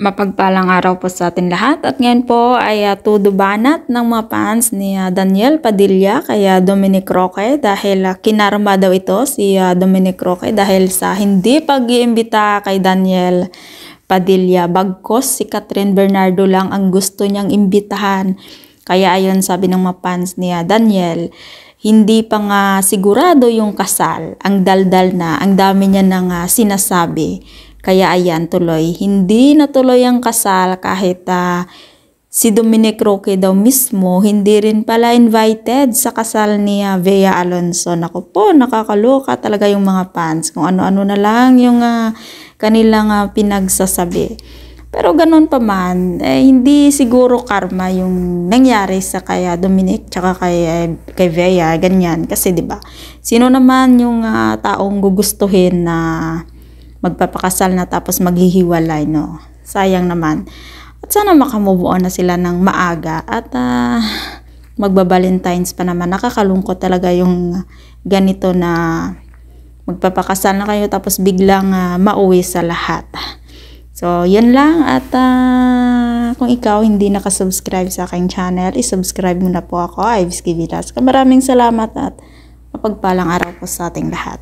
Mapagpalang araw po sa atin lahat at ngayon po ay todo banat ng mga fans ni Daniel Padilla kaya Dominic Roque dahil kinarma daw ito si Dominic Roque dahil sa hindi pag-iimbita kay Daniel Padilla. Bagkos si Catherine Bernardo lang ang gusto niyang imbitahan. Kaya ayon sabi ng mga fans ni Daniel, hindi pa nga sigurado yung kasal, ang daldal na, ang dami niya nang sinasabi. Kaya ayan tuloy, hindi natuloy ang kasal kahit si Dominic Roque daw mismo hindi rin pala invited sa kasal ni Bea Alonzo. Naku po, nakakaloka talaga yung mga fans kung ano-ano na lang yung kanilang pinagsasabi. Pero ganun pa man, hindi siguro karma yung nangyari sa kay Dominic tsaka kay Bea, ganyan. Kasi 'di ba? Sino naman yung taong gugustuhin na magpapakasal na tapos maghihiwalay, no? Sayang naman. At sana makamove on na sila ng maaga at magba-Valentine's pa naman. Nakakalungkot talaga yung ganito na magpapakasal na kayo tapos biglang mauwi sa lahat. So, yun lang. At kung ikaw hindi nakasubscribe sa aking channel, isubscribe mo na po ako, Ives Kivilas. Maraming salamat at mapagpalang araw po sa ating lahat.